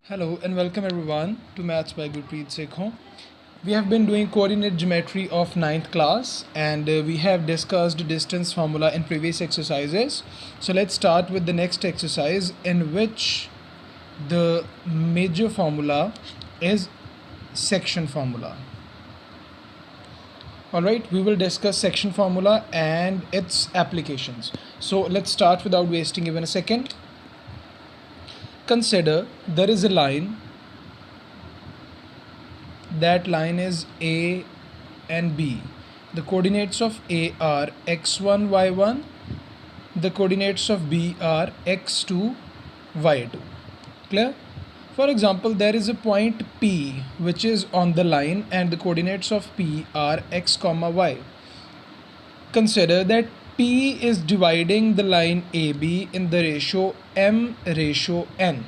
Hello and welcome everyone to Maths by Gurpreet Sekhon. We have been doing coordinate geometry of ninth class and we have discussed distance formula in previous exercises. So let's start with the next exercise in which the major formula is section formula. Alright, we will discuss section formula and its applications. So let's start without wasting even a second. Consider there is a line. That line is A and B. The coordinates of A are x1, y1. The coordinates of B are x2, y2. Clear? For example, there is a point P which is on the line and the coordinates of P are x, y. Consider that P is dividing the line AB in the ratio m/n.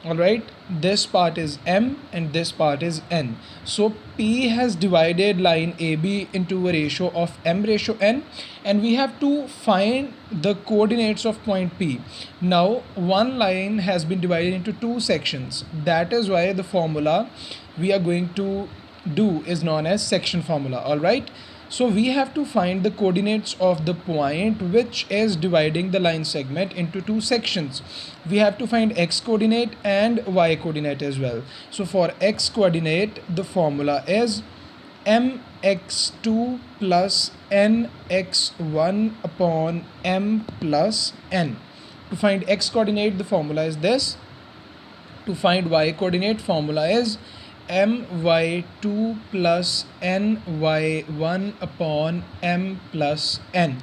Alright, this part is m and this part is n. So P has divided line AB into a ratio of m/n and we have to find the coordinates of point P. Now one line has been divided into two sections. That is why the formula we are going to do is known as section formula. Alright. So we have to find the coordinates of the point which is dividing the line segment into two sections. We have to find x coordinate and y coordinate as well. So for x coordinate, the formula is mx2 plus nx1 upon m plus n. To find x coordinate, the formula is this. To find y coordinate, formula is my2 plus ny1 upon m plus n,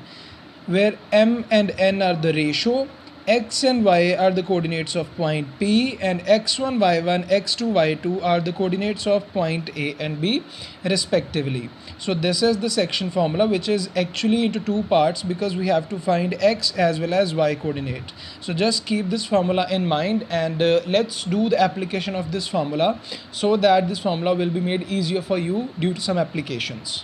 where m and n are the ratio, x and y are the coordinates of point P, and x1, y1, x2, y2 are the coordinates of point A and B respectively. So this is the section formula, which is actually into two parts because we have to find x as well as y coordinate. So just keep this formula in mind and let's do the application of this formula so that this formula will be made easier for you due to some applications.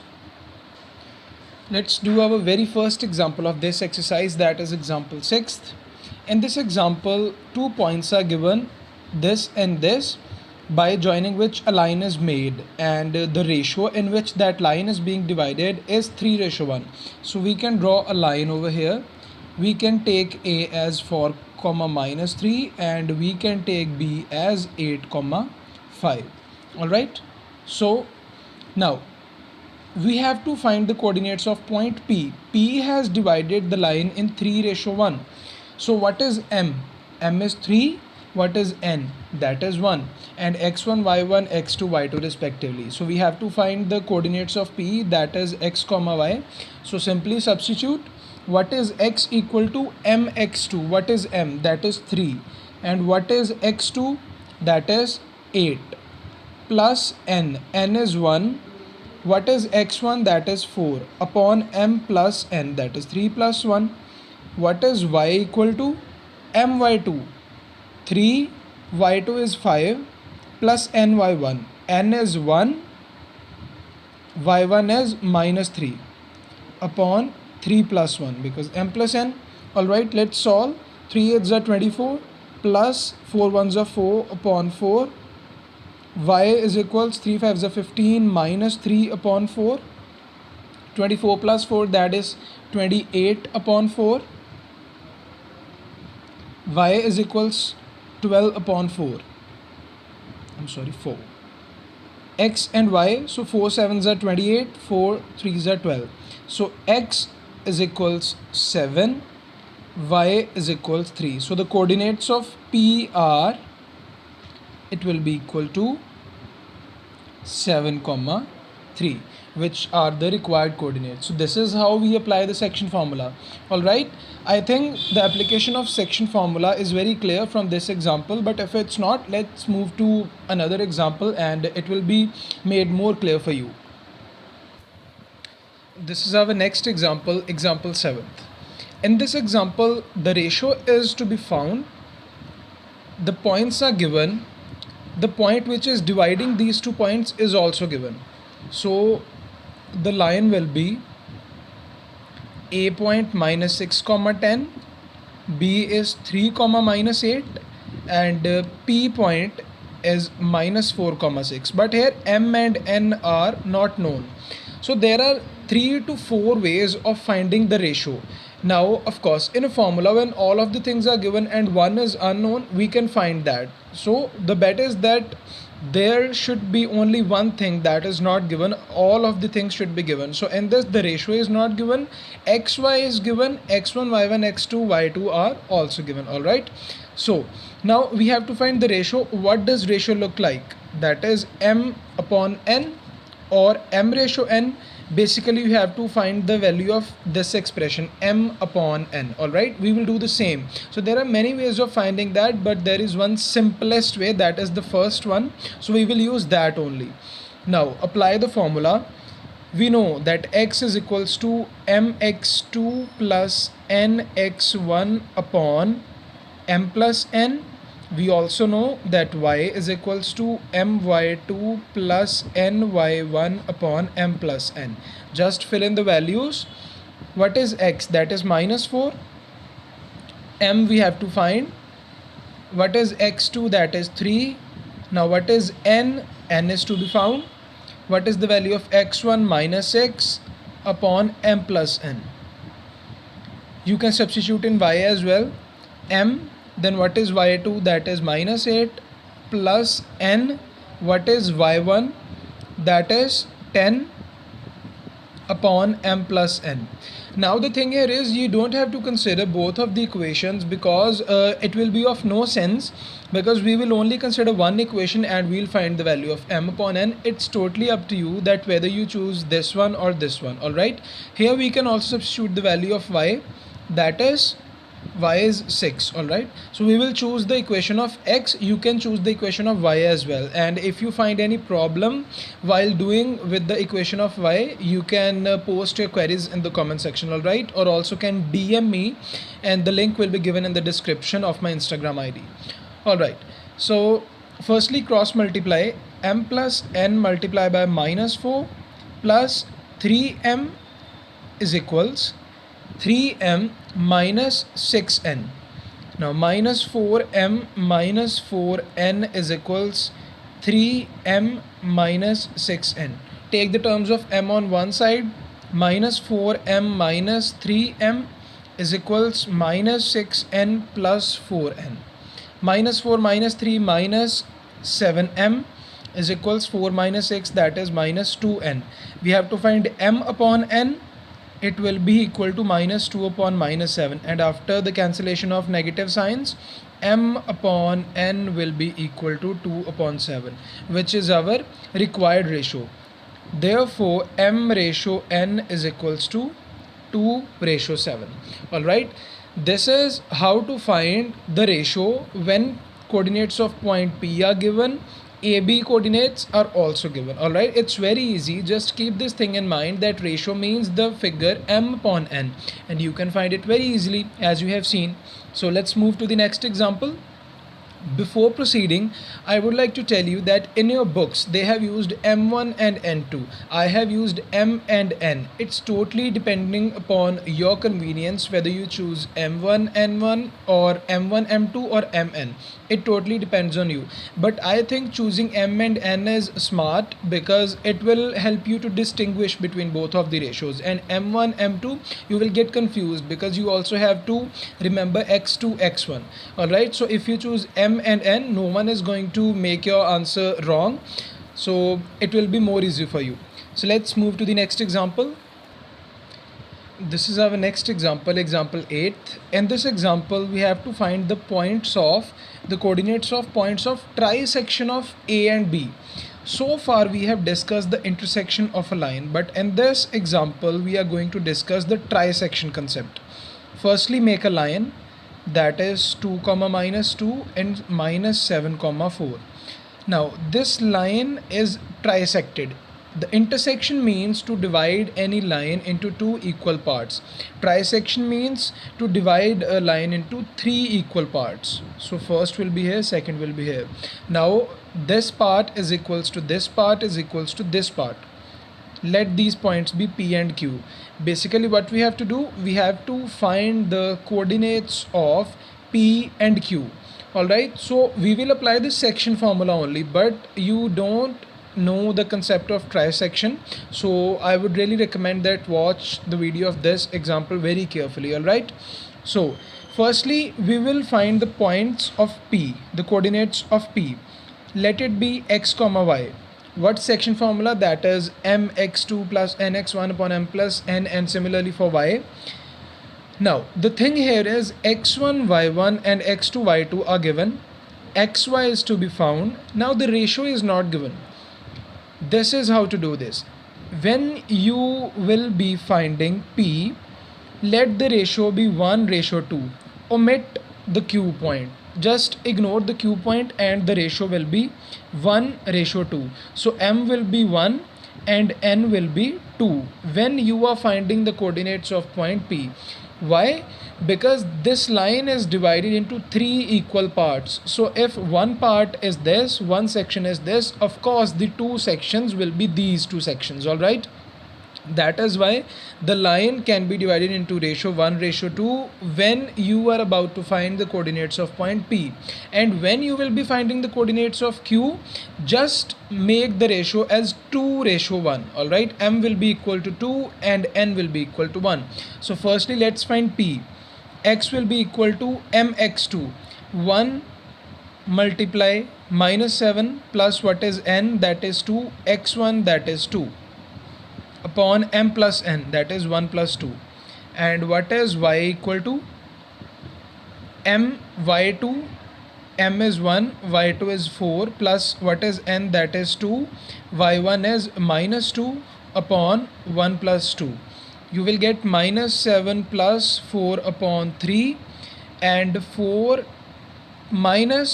Let's do our very first example of this exercise, that is example 6th. In this example, 2 points are given, this and this, by joining which a line is made, and the ratio in which that line is being divided is 3:1. So we can draw a line over here. We can take A as 4, minus 3 and we can take B as 8, 5. Alright. So now we have to find the coordinates of point P. P has divided the line in 3:1. So what is m? M is 3. What is n? That is 1. And x1, y1, x2, y2 respectively. So we have to find the coordinates of P, that is x, y. So simply substitute. What is x equal to mx2? What is m? That is 3. And what is x2? That is 8. Plus n. N is 1. What is x1? That is 4. Upon m plus n, that is 3 plus 1. What is y equal to? My2. 3, y2 is 5 plus ny1. N is 1, y1 is minus 3 upon 3 plus 1 because m plus n. Alright, let's solve. 3 8s are 24 plus 4 1s are 4 upon 4. Y is equals 3 5s are 15 minus 3 upon 4. 24 plus 4, that is 28 upon 4. Y is equals 12 upon 4. 4. X and y, so 4 7s are 28, 4 3s are 12. So x is equals 7, y is equals 3. So the coordinates of P are, it will be equal to 7, 3, which are the required coordinates. So this is how we apply the section formula. Alright, I think the application of section formula is very clear from this example, but if it's not, let's move to another example and it will be made more clear for you. This is our next example, example 7th. In this example, the ratio is to be found. The points are given. The point which is dividing these 2 points is also given. So the line will be A point minus 6, 10, B is 3, minus 8, and P point is minus 4 comma 6, but here m and n are not known. So there are 3 to 4 ways of finding the ratio. Now of course in a formula, when all of the things are given and one is unknown, we can find that. So the bet is that there should be only one thing that is not given, all of the things should be given. So in this, the ratio is not given, xy is given, x1 y1 x2 y2 are also given. All right, so now we have to find the ratio. What does ratio look like? That is m upon n or m ratio n. Basically you have to find the value of this expression m upon n. All right, we will do the same. So there are many ways of finding that, but there is one simplest way, that is the first one. So we will use that only. Now apply the formula. We know that x is equals to mx2 plus nx1 upon m plus n. We also know that y is equals to my2 plus ny1 upon m plus n. Just fill in the values. What is x? That is minus 4. M we have to find. What is x2? That is 3. Now what is n? N is to be found. What is the value of x1? Minus 6 upon m plus n. You can substitute in y as well. M. Then what is y2? That is minus 8 plus n. What is y1? That is 10 upon m plus n. Now the thing here is, you don't have to consider both of the equations, because it will be of no sense, because we will only consider one equation and we'll find the value of m upon n. It's totally up to you that whether you choose this one or this one. All right, here we can also substitute the value of y, that is y is 6. All right, so we will choose the equation of x. You can choose the equation of y as well, and if you find any problem while doing with the equation of y, you can post your queries in the comment section. All right, or also can DM me, and the link will be given in the description of my Instagram ID. All right, so firstly cross multiply. M plus n multiply by minus 4 plus 3m is equals 3m minus 6n. Now minus 4m minus 4n is equals 3m minus 6n. Take the terms of m on one side. Minus 4m minus 3m is equals minus 6n plus 4n. Minus 4 minus 3 minus 7m is equals 4 minus 6, that is minus 2n. We have to find m upon n. It will be equal to minus 2 upon minus 7, and after the cancellation of negative signs, m upon n will be equal to 2 upon 7, which is our required ratio. Therefore m ratio n is equals to 2 ratio 7. All right, this is how to find the ratio when coordinates of point P are given, AB coordinates are also given. All right, it's very easy. Just keep this thing in mind, that ratio means the figure m upon n, and you can find it very easily as you have seen. So let's move to the next example. Before proceeding, I would like to tell you that in your books they have used m1 and n2. I have used m and n. It's totally depending upon your convenience whether you choose m1 n1 or m1 m2 or mn. It totally depends on you, but I think choosing m and n is smart, because it will help you to distinguish between both of the ratios. And m1 m2 you will get confused, because you also have to remember x2 x1. all right, so if you choose m and n, no one is going to make your answer wrong, so it will be more easy for you. So let's move to the next example. This is our next example, example 8. In this example we have to find the points of the coordinates of points of trisection of A and B. So far we have discussed the intersection of a line, but in this example we are going to discuss the trisection concept. Firstly, make a line, that is 2 comma minus 2 and minus 7 comma 4. Now this line is trisected. The intersection means to divide any line into two equal parts. Trisection means to divide a line into three equal parts. So first will be here, second will be here. Now this part is equals to this part is equals to this part. Let these points be P and Q. Basically what we have to do, we have to find the coordinates of P and Q. All right, so we will apply this section formula only, but you don't know the concept of trisection, so I would really recommend that watch the video of this example very carefully. All right, so firstly we will find the points of P, the coordinates of P. Let it be x comma y. What section formula? That is mx2 plus nx1 upon m plus n, and similarly for y. Now the thing here is x1 y1 and x2 y2 are given, xy is to be found. Now the ratio is not given. This is how to do this. When you will be finding P, let the ratio be 1:2. Omit the Q point. Just ignore the Q point and the ratio will be 1:2. So M will be 1 and N will be 2 when you are finding the coordinates of point P. Why? Because this line is divided into 3 equal parts. So if one part is this, one section is this, of course the two sections will be these two sections. All right, that is why the line can be divided into ratio 1:2 when you are about to find the coordinates of point P. And when you will be finding the coordinates of Q, just make the ratio as 2:1. all right, M will be equal to 2 and N will be equal to 1. So firstly let's find P. X will be equal to mx2, 1 multiply -7 plus what is N, that is 2, x1 that is 2 upon m plus n, that is 1 plus 2. And what is y equal to? M y2, m is 1, y2 is 4 plus what is n, that is 2, y1 is -2 upon 1 plus 2. You will get -7 plus 4 upon 3 and 4 minus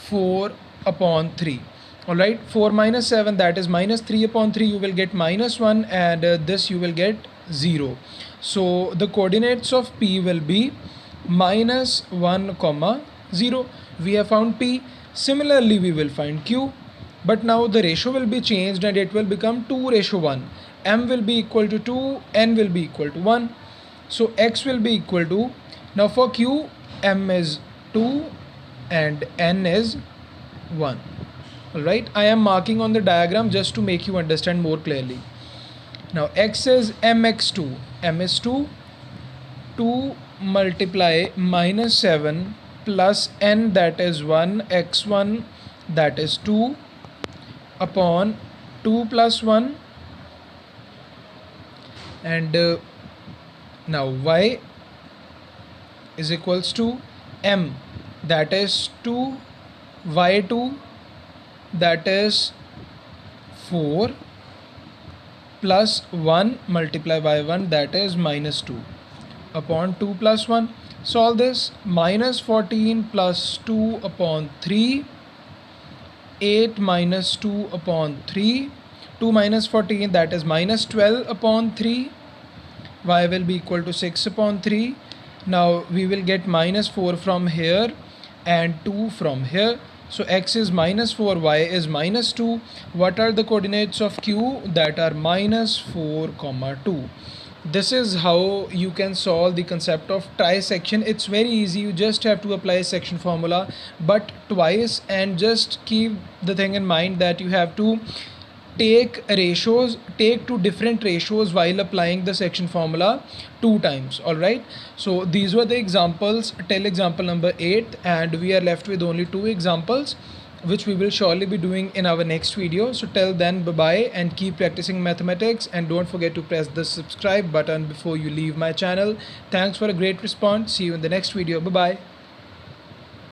4 upon 3. All right, 4 minus 7, that is -3 upon 3. You will get -1 and this you will get 0. So the coordinates of P will be -1 comma 0. We have found P. Similarly we will find Q, but now the ratio will be changed and it will become 2:1. M will be equal to 2, N will be equal to 1. So X will be equal to, now for Q, M is 2 and N is 1. Alright, I am marking on the diagram just to make you understand more clearly. Now X is mx2, M is 2, 2 multiply -7 plus N, that is 1, x1 that is 2 upon 2 plus 1, and now y is equals to M, that is 2, y2 that is 4 plus 1 multiply y1, that is -2 upon 2 plus 1. Solve this. -14 plus 2 upon 3, 8 minus 2 upon 3, 2 minus 14, that is -12 upon 3. Y will be equal to 6 upon 3. Now we will get -4 from here and 2 from here. So X is -4, Y is -2. What are the coordinates of Q? That are -4, 2. This is how you can solve the concept of trisection. It's very easy. You just have to apply section formula but twice, and just keep the thing in mind that you have to take two different ratios while applying the section formula 2 times. All right, so these were the examples till example number 8, and we are left with only 2 examples which we will surely be doing in our next video. So till then, bye bye and keep practicing mathematics, and don't forget to press the subscribe button before you leave my channel. Thanks for a great response. See you in the next video. Bye bye.